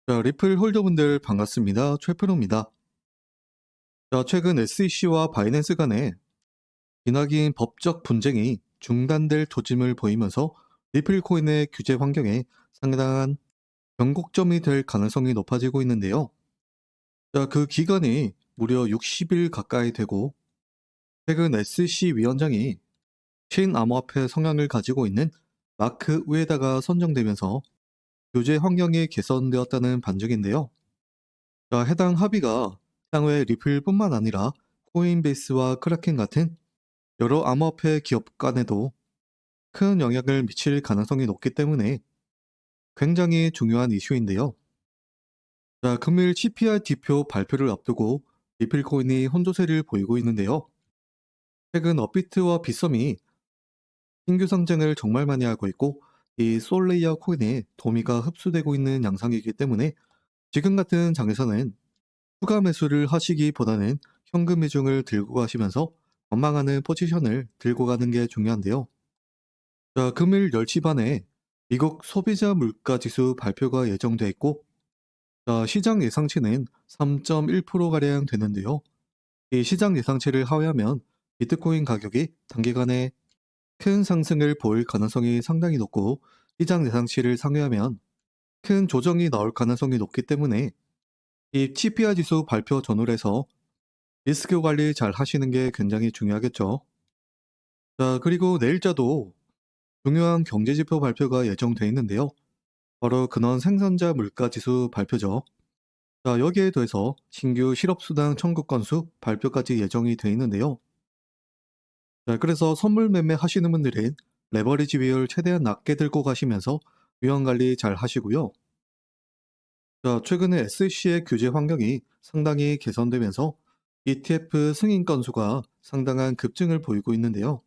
자, 리플 홀더분들 반갑습니다. 최프로입니다. 자, 최근 SEC와 바이낸스 간의 기나긴 법적 분쟁이 중단될 조짐을 보이면서 리플 코인의 규제 환경에 상당한 변곡점이 될 가능성이 높아지고 있는데요. 자, 그 기간이 무려 60일 가까이 되고 최근 SEC 위원장이 신암호화폐 성향을 가지고 있는 마크 우에다가 선정되면서 규제 환경이 개선되었다는 반증인데요. 자, 해당 합의가 향후에 리플뿐만 아니라 코인베이스와 크라켄 같은 여러 암호화폐 기업 간에도 큰 영향을 미칠 가능성이 높기 때문에 굉장히 중요한 이슈인데요. 자, 금일 CPR 지표 발표를 앞두고 리플 코인이 혼조세를 보이고 있는데요. 최근 업비트와 빗썸이 신규 상장을 정말 많이 하고 있고 이 솔레이아 코인에 도미가 흡수되고 있는 양상이기 때문에 지금 같은 장에서는 추가 매수를 하시기보다는 현금 비중을 들고 가시면서 전망하는 포지션을 들고 가는 게 중요한데요. 자, 금일 10시 반에 미국 소비자 물가 지수 발표가 예정돼 있고 자, 시장 예상치는 3.1%가량 되는데요. 이 시장 예상치를 하회하면 비트코인 가격이 단기간에 큰 상승을 보일 가능성이 상당히 높고 시장 예상치를 상회하면 큰 조정이 나올 가능성이 높기 때문에 이 CPI 지수 발표 전후에서 리스크 관리 잘 하시는 게 굉장히 중요하겠죠. 자, 그리고 내일자도 중요한 경제지표 발표가 예정돼 있는데요. 바로 근원 생산자 물가 지수 발표죠. 자, 여기에 더해서 신규 실업수당 청구 건수 발표까지 예정이 돼 있는데요. 자, 그래서 선물 매매 하시는 분들은 레버리지 비율 최대한 낮게 들고 가시면서 위험 관리 잘 하시고요. 자, 최근에 SEC의 규제 환경이 상당히 개선되면서 ETF 승인 건수가 상당한 급증을 보이고 있는데요.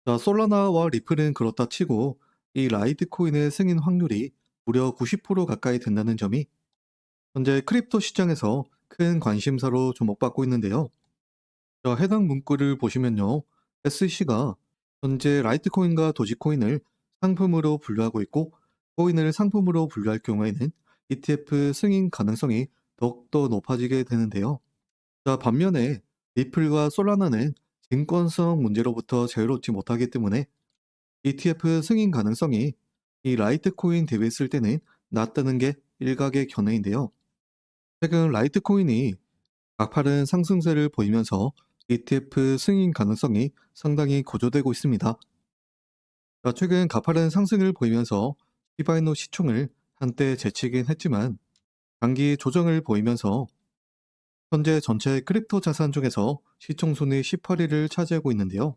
자, 솔라나와 리플은 그렇다 치고 이 라이트코인의 승인 확률이 무려 90% 가까이 된다는 점이 현재 크립토 시장에서 큰 관심사로 주목받고 있는데요. 자, 해당 문구를 보시면요. SEC가 현재 라이트코인과 도지코인을 상품으로 분류하고 있고 코인을 상품으로 분류할 경우에는 ETF 승인 가능성이 더욱더 높아지게 되는데요. 자, 반면에 리플과 솔라나는 증권성 문제로부터 자유롭지 못하기 때문에 ETF 승인 가능성이 이 라이트코인 대비했을 때는 낮다는 게 일각의 견해인데요. 최근 라이트코인이 가파른 상승세를 보이면서 ETF 승인 가능성이 상당히 고조되고 있습니다. 자, 최근 가파른 상승을 보이면서 시바이노 시총을 한때 제치긴 했지만 단기 조정을 보이면서 현재 전체 크립토 자산 중에서 시총 순위 18위를 차지하고 있는데요.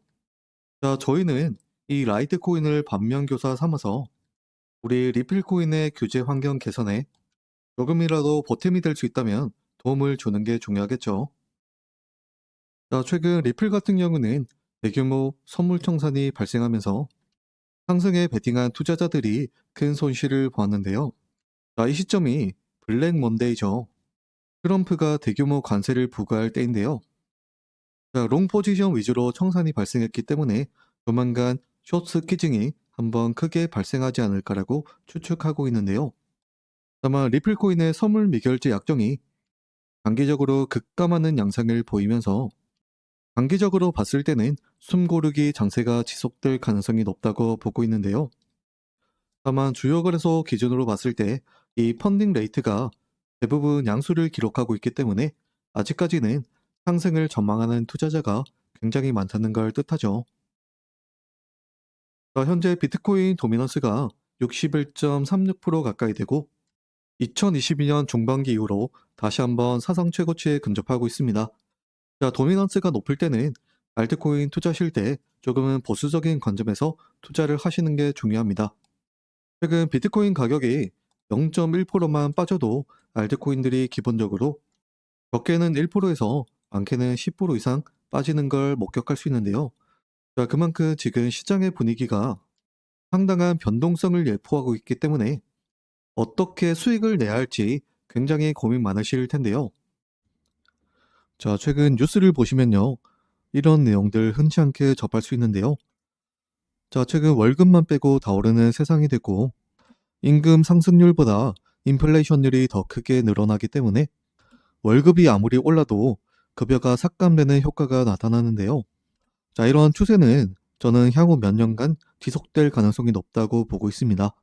자, 저희는 이 라이트코인을 반면교사 삼아서 우리 리플코인의 규제 환경 개선에 조금이라도 보탬이 될 수 있다면 도움을 주는 게 중요하겠죠. 자, 최근 리플 같은 경우는 대규모 선물 청산이 발생하면서 상승에 베팅한 투자자들이 큰 손실을 보았는데요. 자, 이 시점이 블랙 먼데이죠. 트럼프가 대규모 관세를 부과할 때인데요. 자, 롱 포지션 위주로 청산이 발생했기 때문에 조만간 숏스 키징이 한번 크게 발생하지 않을까라고 추측하고 있는데요. 다만 리플코인의 선물 미결제 약정이 단기적으로 급감하는 양상을 보이면서 단기적으로 봤을 때는 숨고르기 장세가 지속될 가능성이 높다고 보고 있는데요. 다만 주요 거래소 기준으로 봤을 때 이 펀딩 레이트가 대부분 양수를 기록하고 있기 때문에 아직까지는 상승을 전망하는 투자자가 굉장히 많다는 걸 뜻하죠. 현재 비트코인 도미넌스가 61.36% 가까이 되고 2022년 중반기 이후로 다시 한번 사상 최고치에 근접하고 있습니다. 자, 도미넌스가 높을 때는 알트코인 투자하실 때 조금은 보수적인 관점에서 투자를 하시는 게 중요합니다. 최근 비트코인 가격이 0.1%만 빠져도 알트코인들이 기본적으로 적게는 1%에서 많게는 10% 이상 빠지는 걸 목격할 수 있는데요. 자, 그만큼 지금 시장의 분위기가 상당한 변동성을 예포하고 있기 때문에 어떻게 수익을 내야 할지 굉장히 고민 많으실 텐데요. 자, 최근 뉴스를 보시면요. 이런 내용들 흔치 않게 접할 수 있는데요. 자, 최근 월급만 빼고 다 오르는 세상이 됐고 임금 상승률보다 인플레이션율이 더 크게 늘어나기 때문에 월급이 아무리 올라도 급여가 삭감되는 효과가 나타나는데요. 자, 이러한 추세는 저는 향후 몇 년간 지속될 가능성이 높다고 보고 있습니다.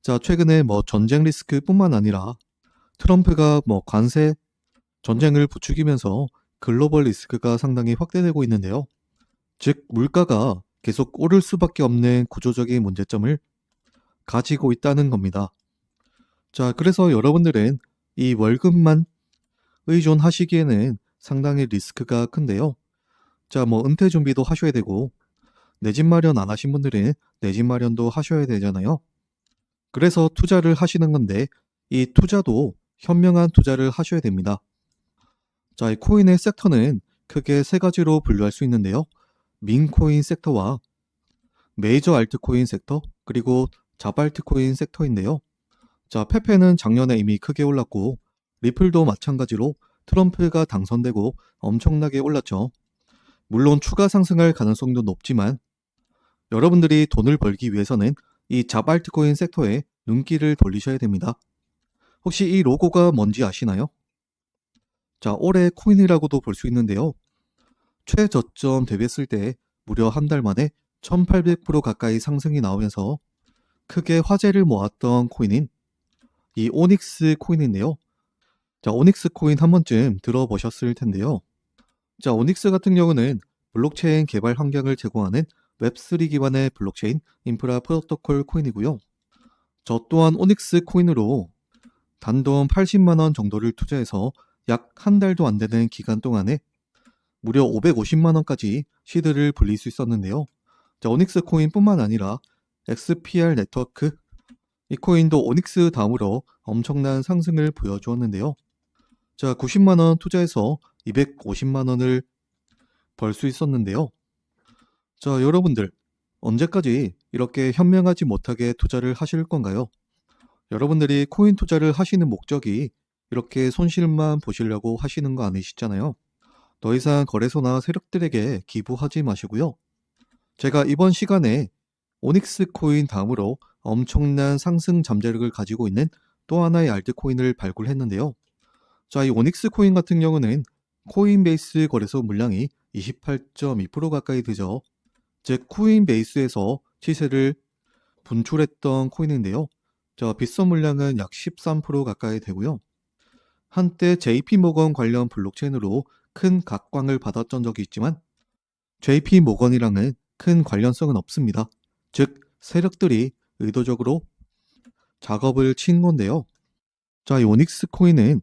자, 최근에 전쟁 리스크뿐만 아니라 트럼프가 관세 전쟁을 부추기면서 글로벌 리스크가 상당히 확대되고 있는데요. 즉, 물가가 계속 오를 수밖에 없는 구조적인 문제점을 가지고 있다는 겁니다. 자, 그래서 여러분들은 이 월급만 의존하시기에는 상당히 리스크가 큰데요. 자, 은퇴 준비도 하셔야 되고, 내 집 마련 안 하신 분들은 내 집 마련도 하셔야 되잖아요. 그래서 투자를 하시는 건데, 이 투자도 현명한 투자를 하셔야 됩니다. 자, 이 코인의 섹터는 크게 세 가지로 분류할 수 있는데요. 민코인 섹터와 메이저 알트코인 섹터, 그리고 자발트코인 섹터인데요. 자, 페페는 작년에 이미 크게 올랐고, 리플도 마찬가지로 트럼프가 당선되고 엄청나게 올랐죠. 물론 추가 상승할 가능성도 높지만 여러분들이 돈을 벌기 위해서는 이 자발트코인 섹터에 눈길을 돌리셔야 됩니다. 혹시 이 로고가 뭔지 아시나요? 자, 올해 코인이라고도 볼 수 있는데요. 최저점 대비했을 때 무려 한 달 만에 1800% 가까이 상승이 나오면서 크게 화제를 모았던 코인인 이 오닉스 코인인데요. 자, 오닉스 코인 한 번쯤 들어보셨을 텐데요. 자, 오닉스 같은 경우는 블록체인 개발 환경을 제공하는 웹3 기반의 블록체인 인프라 프로토콜 코인이고요. 저 또한 오닉스 코인으로 단돈 80만 원 정도를 투자해서 약 한 달도 안 되는 기간 동안에 무려 550만 원까지 시드를 불릴 수 있었는데요. 자, 오닉스 코인뿐만 아니라 XPR 네트워크 이 코인도 오닉스 다음으로 엄청난 상승을 보여주었는데요. 자, 90만 원 투자해서 250만 원을 벌 수 있었는데요. 자, 여러분들 언제까지 이렇게 현명하지 못하게 투자를 하실 건가요? 여러분들이 코인 투자를 하시는 목적이 이렇게 손실만 보시려고 하시는 거 아니시잖아요. 더 이상 거래소나 세력들에게 기부하지 마시고요. 제가 이번 시간에 오닉스 코인 다음으로 엄청난 상승 잠재력을 가지고 있는 또 하나의 알트코인을 발굴했는데요. 자, 이 오닉스 코인 같은 경우는 코인베이스 거래소 물량이 28.2% 가까이 되죠. 즉 코인베이스에서 시세를 분출했던 코인인데요. 자, 빗썸 물량은 약 13% 가까이 되고요. 한때 JP모건 관련 블록체인으로 큰 각광을 받았던 적이 있지만 JP모건이랑은 큰 관련성은 없습니다. 즉 세력들이 의도적으로 작업을 친 건데요. 자, 이 오닉스 코인은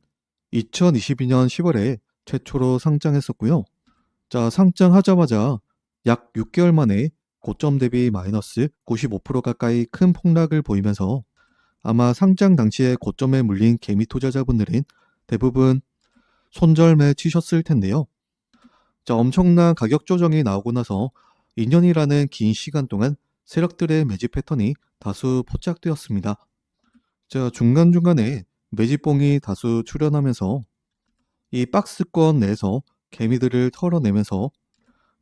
2022년 10월에 최초로 상장했었고요. 자, 상장하자마자 약 6개월 만에 고점 대비 마이너스 95% 가까이 큰 폭락을 보이면서 아마 상장 당시에 고점에 물린 개미 투자자분들은 대부분 손절매 치셨을 텐데요. 자, 엄청난 가격 조정이 나오고 나서 2년이라는 긴 시간 동안 세력들의 매집 패턴이 다수 포착되었습니다. 자, 중간중간에 매집봉이 다수 출현하면서 이 박스권 내에서 개미들을 털어내면서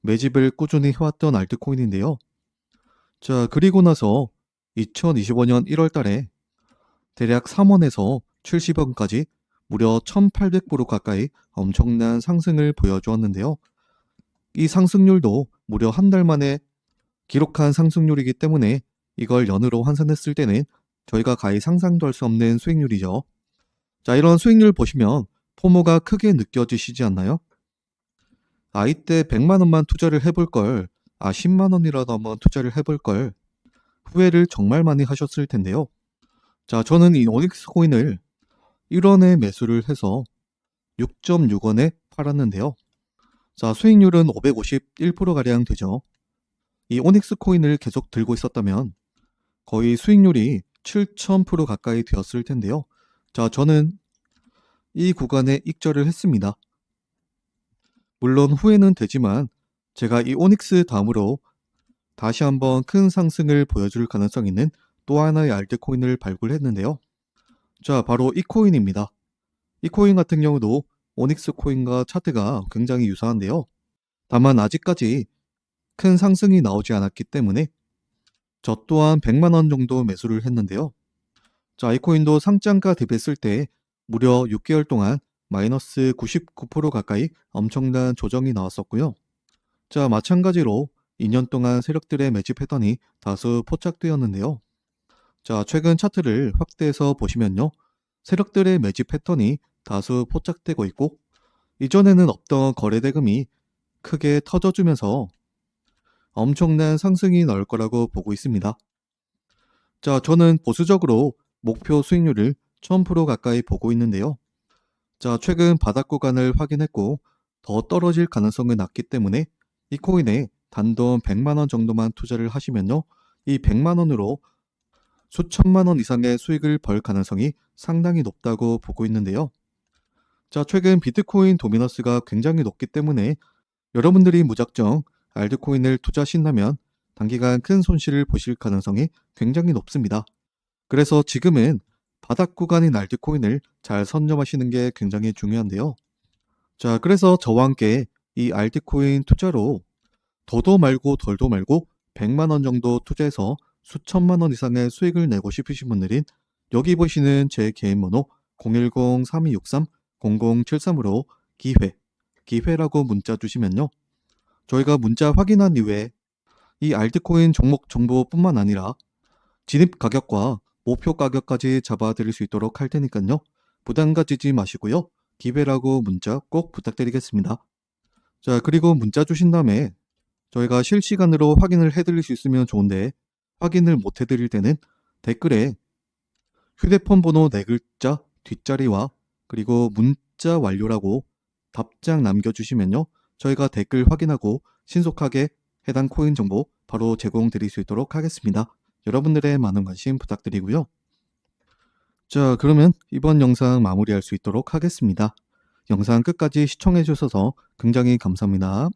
매집을 꾸준히 해왔던 알트코인인데요. 자, 그리고 나서 2025년 1월 달에 대략 3원에서 70원까지 무려 1800% 가까이 엄청난 상승을 보여주었는데요. 이 상승률도 무려 한 달 만에 기록한 상승률이기 때문에 이걸 연으로 환산했을 때는 저희가 가히 상상도 할 수 없는 수익률이죠. 자, 이런 수익률 보시면 포모가 크게 느껴지시지 않나요? 이때 100만 원만 투자를 해볼 걸, 10만 원이라도 한번 투자를 해볼 걸 후회를 정말 많이 하셨을 텐데요. 자, 저는 이 오닉스 코인을 1원에 매수를 해서 6.6원에 팔았는데요. 자, 수익률은 551%가량 되죠. 이 오닉스 코인을 계속 들고 있었다면 거의 수익률이 7000% 가까이 되었을 텐데요. 자, 저는 이 구간에 익절을 했습니다. 물론 후회는 되지만 제가 이 오닉스 다음으로 다시 한번 큰 상승을 보여줄 가능성 있는 또 하나의 알트코인을 발굴했는데요. 자, 바로 이 코인입니다. 이 코인 같은 경우도 오닉스 코인과 차트가 굉장히 유사한데요. 다만 아직까지 큰 상승이 나오지 않았기 때문에 저 또한 100만 원 정도 매수를 했는데요. 자, 아이코인도 상장가 대비했을 때 무려 6개월 동안 마이너스 99% 가까이 엄청난 조정이 나왔었고요. 자, 마찬가지로 2년 동안 세력들의 매집 패턴이 다수 포착되었는데요. 자, 최근 차트를 확대해서 보시면요. 세력들의 매집 패턴이 다수 포착되고 있고, 이전에는 없던 거래 대금이 크게 터져주면서 엄청난 상승이 나올 거라고 보고 있습니다. 자, 저는 보수적으로 목표 수익률을 1000% 가까이 보고 있는데요. 자, 최근 바닥 구간을 확인했고 더 떨어질 가능성이 낮기 때문에 이 코인에 단돈 100만 원 정도만 투자를 하시면요. 이 100만 원으로 수천만 원 이상의 수익을 벌 가능성이 상당히 높다고 보고 있는데요. 자, 최근 비트코인 도미너스가 굉장히 높기 때문에 여러분들이 무작정 알트코인을 투자하신다면 단기간 큰 손실을 보실 가능성이 굉장히 높습니다. 그래서 지금은 바닥 구간인 알트코인을 잘 선점하시는 게 굉장히 중요한데요. 자, 그래서 저와 함께 이 알트코인 투자로 더도 말고 덜도 말고 100만 원 정도 투자해서 수천만 원 이상의 수익을 내고 싶으신 분들은 여기 보시는 제 개인 번호 010-3263-0073으로 기회라고 문자 주시면요. 저희가 문자 확인한 이후에 이 알트코인 종목 정보뿐만 아니라 진입 가격과 목표 가격까지 잡아드릴 수 있도록 할 테니까요. 부담 가지지 마시고요. 기회라고 문자 꼭 부탁드리겠습니다. 자, 그리고 문자 주신 다음에 저희가 실시간으로 확인을 해드릴 수 있으면 좋은데 확인을 못 해드릴 때는 댓글에 휴대폰 번호 4글자 뒷자리와 그리고 문자 완료라고 답장 남겨주시면요. 저희가 댓글 확인하고 신속하게 해당 코인 정보 바로 제공드릴 수 있도록 하겠습니다. 여러분들의 많은 관심 부탁드리고요. 자, 그러면 이번 영상 마무리할 수 있도록 하겠습니다. 영상 끝까지 시청해 주셔서 굉장히 감사합니다.